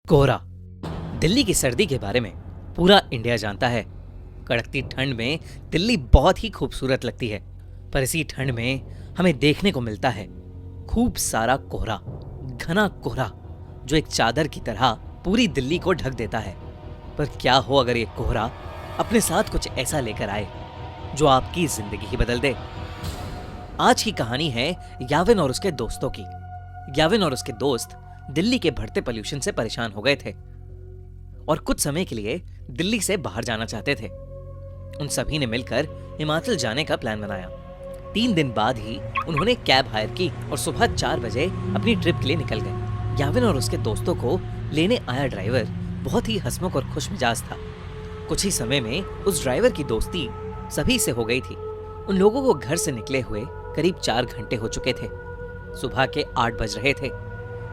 कोहरा दिल्ली की सर्दी के बारे में पूरा इंडिया जानता है। कड़कती ठंड में दिल्ली बहुत ही खूबसूरत लगती है, पर इसी ठंड में हमें देखने को मिलता है खूब सारा कोहरा, घना कोहरा जो एक चादर की तरह पूरी दिल्ली को ढक देता है। पर क्या हो अगर ये कोहरा अपने साथ कुछ ऐसा लेकर आए जो आपकी जिंदगी ही बदल दे। आज की कहानी है याविन और उसके दोस्तों की। याविन और उसके दोस्त दिल्ली के बढ़ते पोल्यूशन से परेशान हो गए थे और कुछ समय के लिए दिल्ली से बाहर जाना चाहते थे। उन सभी ने मिलकर हिमाचल जाने का प्लान बनाया। 3 दिन बाद ही उन्होंने कैब हायर की और सुबह 4 बजे अपनी ट्रिप के लिए निकल गए। याविन और उसके दोस्तों को लेने आया ड्राइवर बहुत ही हंसमुख और खुश मिजाज था। कुछ ही समय में उस ड्राइवर की दोस्ती सभी से हो गई थी। उन लोगों को घर से निकले हुए करीब 4 घंटे हो चुके थे। सुबह के 8 बज रहे थे।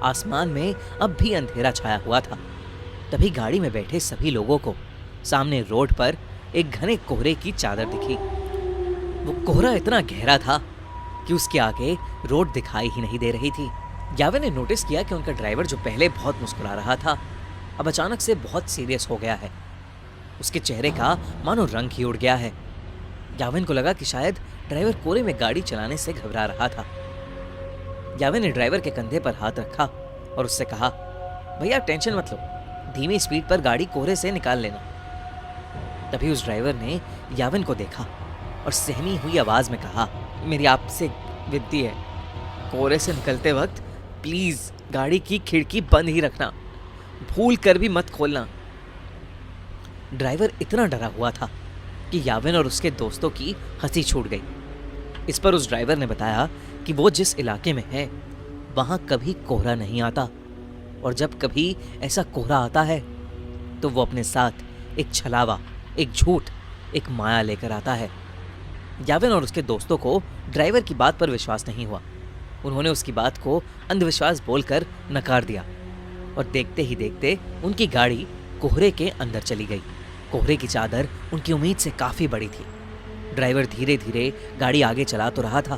आसमान में अब भी अंधेरा छाया हुआ था। तभी गाड़ी में बैठे सभी लोगों को सामने रोड पर एक घने कोहरे की चादर दिखी। वो कोहरा इतना गहरा था कि उसके आगे रोड दिखाई ही नहीं दे रही थी। याविन ने नोटिस किया कि उनका ड्राइवर जो पहले बहुत मुस्कुरा रहा था, अब अचानक से बहुत सीरियस हो गया है। उसके चेहरे का मानो रंग ही उड़ गया है। याविन को लगा कि शायद ड्राइवर कोहरे में गाड़ी चलाने से घबरा रहा था। याविन ने ड्राइवर के कंधे पर हाथ रखा और उससे कहा, भैया टेंशन मत लो, धीमी स्पीड पर गाड़ी कोहरे से निकाल लेना। तभी उस ड्राइवर ने याविन को देखा और सहमी हुई आवाज में कहा, मेरी आपसे विनती है, कोहरे से निकलते वक्त प्लीज गाड़ी की खिड़की बंद ही रखना, भूल कर भी मत खोलना। ड्राइवर इतना डरा हुआ था कि याविन और उसके दोस्तों की हंसी छूट गई। इस पर उस ड्राइवर ने बताया कि वो जिस इलाके में है वहां कभी कोहरा नहीं आता, और जब कभी ऐसा कोहरा आता है तो वो अपने साथ एक छलावा, एक झूठ, एक माया लेकर आता है। याविन और उसके दोस्तों को ड्राइवर की बात पर विश्वास नहीं हुआ। उन्होंने उसकी बात को अंधविश्वास बोलकर नकार दिया और देखते ही देखते उनकी गाड़ी कोहरे के अंदर चली गई। कोहरे की चादर उनकी उम्मीद से काफी बड़ी थी। ड्राइवर धीरे धीरे गाड़ी आगे चला तो रहा था,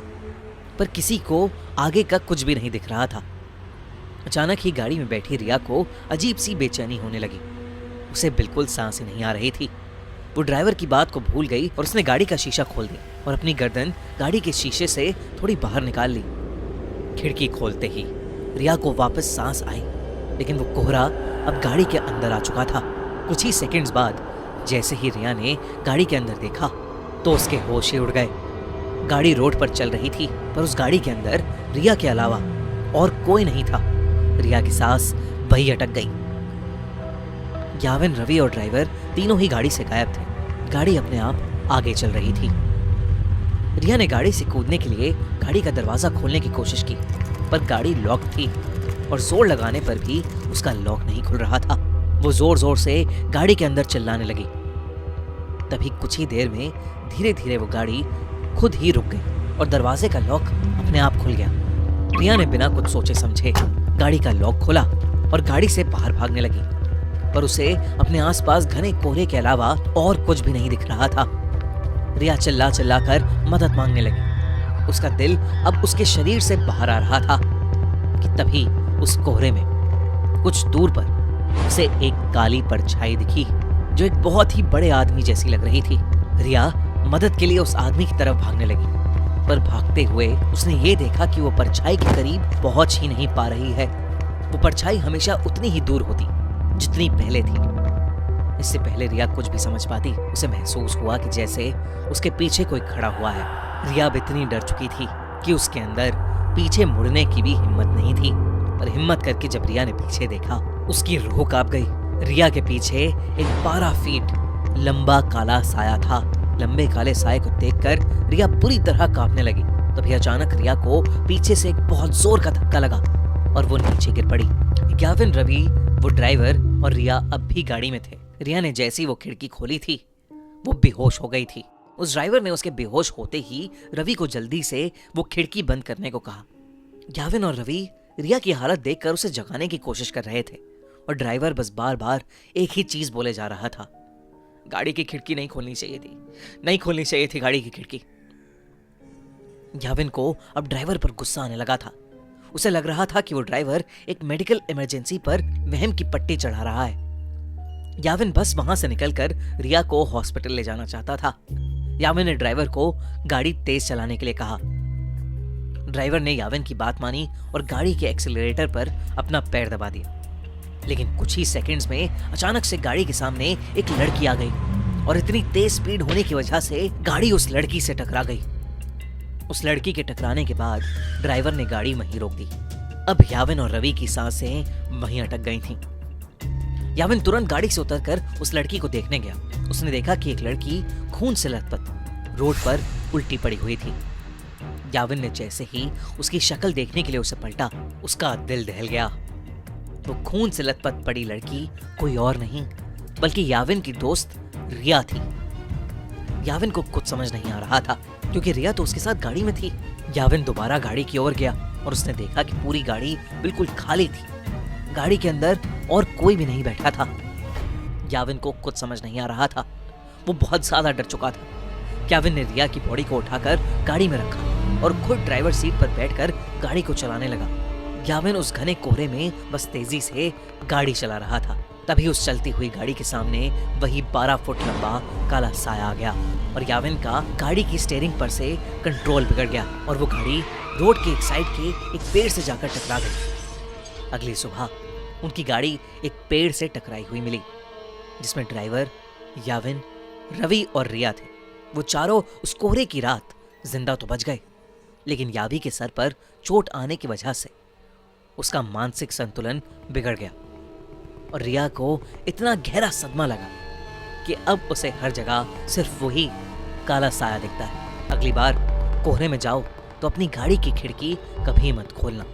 पर किसी को आगे का कुछ भी नहीं दिख रहा था। अचानक ही गाड़ी में बैठी रिया को अजीब सी बेचैनी होने लगी। उसे बिल्कुल सांस ही नहीं आ रही थी। वो ड्राइवर की बात को भूल गई और उसने गाड़ी का शीशा खोल दिया और अपनी गर्दन गाड़ी के शीशे से थोड़ी बाहर निकाल ली। खिड़की खोलते ही रिया को वापस सांस आई, लेकिन वो कोहरा अब गाड़ी के अंदर आ चुका था। कुछ ही सेकंड्स बाद जैसे ही रिया ने गाड़ी के अंदर देखा तो उसके होश ही उड़ गए। गाड़ी रोड पर चल रही थी, पर उस गाड़ी के अंदर रिया के अलावा और कोई नहीं था। रिया की सांस वही अटक गई। याविन, रवि और ड्राइवर तीनों ही गाड़ी से गायब थे। गाड़ी अपने आप आगे चल रही थी। रिया ने गाड़ी से कूदने के लिए गाड़ी का दरवाजा खोलने की कोशिश की, पर गाड़ी लॉक थी और जोर लगाने पर भी उसका लॉक नहीं खुल रहा था। वो जोर जोर से गाड़ी के अंदर चिल्लाने लगी। तभी कुछ ही देर में धीरे धीरे वो गाड़ी खुद ही रुक गई और दरवाजे का लॉक अपने आप खुल गया। रिया ने बिना कुछ सोचे समझे गाड़ी का लॉक खोला और गाड़ी से बाहर भागने लगी, पर उसे अपने आसपास घने कोहरे के अलावा और कुछ भी नहीं दिख रहा था। रिया चिल्ला चिल्ला कर मदद मांगने लगी। उसका दिल अब उसके शरीर से बाहर आ रहा था कि तभी उस कोहरे में कुछ दूर पर उसे एक काली परछाई दिखी जो एक बहुत ही बड़े आदमी जैसी लग रही थी। रिया मदद के लिए उस आदमी की तरफ भागने लगी, पर भागते हुए उसने ये देखा कि वो परछाई के करीब पहुंच ही नहीं पा रही है। वो परछाई हमेशा उतनी ही दूर होती जितनी पहले थी। इससे पहले रिया कुछ भी समझ पाती, उसे महसूस हुआ कि जैसे उसके पीछे कोई खड़ा हुआ है। रिया अब इतनी डर चुकी थी कि उसके अंदर पीछे मुड़ने की भी हिम्मत नहीं थी। पर हिम्मत करके जब रिया ने पीछे देखा, उसकी रूह कांप गई। रिया के पीछे एक 12 फीट लंबा काला साया था। लंबे काले साये को देखकर रिया बुरी तरह कांपने लगी। तभी अचानक रिया को पीछे से एक बहुत जोर का धक्का लगा और वो नीचे गिर पड़ी। याविन, रवि, वो ड्राइवर और रिया अब भी गाड़ी में थे। रिया ने जैसी वो खिड़की खोली थी, वो बेहोश हो गई थी। उस ड्राइवर ने उसके बेहोश होते ही रवि को जल्दी से वो खिड़की बंद करने को कहा। याविन और रवि रिया की हालत देखकर उसे जगाने की कोशिश कर रहे थे और ड्राइवर बस बार बार एक ही चीज बोले जा रहा था, गाड़ी की खिड़की नहीं खोलनी चाहिए थी, नहीं खोलनी चाहिए थी गाड़ी की खिड़की। याविन को अब ड्राइवर पर गुस्सा आने लगा था। उसे लग रहा था कि वो ड्राइवर एक मेडिकल इमरजेंसी पर वहम की पट्टी चढ़ा रहा है। याविन बस वहां से निकलकर रिया को हॉस्पिटल ले जाना चाहता था। याविन ने ड्राइवर को गाड़ी तेज चलाने के लिए कहा। ड्राइवर ने याविन की बात मानी और गाड़ी के एक्सीलरेटर पर अपना पैर दबा दिया। लेकिन कुछ ही सेकंड्स में अचानक से गाड़ी के सामने एक लड़की आ गई और इतनी तेज स्पीड होने की वजह से गाड़ी उस लड़की से टकरा गई। उस लड़की के टकराने के बाद ड्राइवर ने गाड़ी वहीं रोक दी। अब याविन और रवि की सांसें वहीं अटक गई थीं। याविन तुरंत गाड़ी से उतरकर उस लड़की को देखने गया। उसने देखा कि एक लड़की खून से लथपथ रोड पर उल्टी पड़ी हुई थी। याविन ने जैसे ही उसकी शक्ल देखने के लिए उसे पलटा, उसका दिल दहल गया। वो खून से लथपथ पड़ी लड़की कोई और नहीं बल्कि याविन की दोस्त रिया थी। याविन को कुछ समझ नहीं आ रहा था क्योंकि रिया तो उसके साथ गाड़ी में थी। याविन दोबारा गाड़ी की ओर गया और उसने देखा कि पूरी गाड़ी बिल्कुल खाली थी। गाड़ी के अंदर और कोई भी नहीं बैठा था। याविन को कुछ समझ नहीं आ रहा था। वो बहुत ज्यादा डर चुका था। याविन ने रिया की बॉडी को उठाकर गाड़ी में रखा और खुद ड्राइवर सीट पर बैठकर गाड़ी को चलाने लगा। याविन उस घने कोहरे में बस तेजी से गाड़ी चला रहा था। तभी उस चलती हुई गाड़ी के सामने वही 12 फुट लंबा काला साया आ गया और याविन का गाड़ी की स्टीयरिंग पर से कंट्रोल बिगड़ गया और वो गाड़ी रोड के एक साइड के एक पेड़ से जाकर टकरा गई। अगली सुबह उनकी गाड़ी एक पेड़ से टकराई हुई मिली जिसमें ड्राइवर, याविन, रवि और रिया थे। वो चारों उस कोहरे की रात जिंदा तो बच गए, लेकिन यावी के सर पर चोट आने की वजह से उसका मानसिक संतुलन बिगड़ गया और रिया को इतना गहरा सदमा लगा कि अब उसे हर जगह सिर्फ वही काला साया दिखता है। अगली बार कोहरे में जाओ तो अपनी गाड़ी की खिड़की कभी मत खोलना।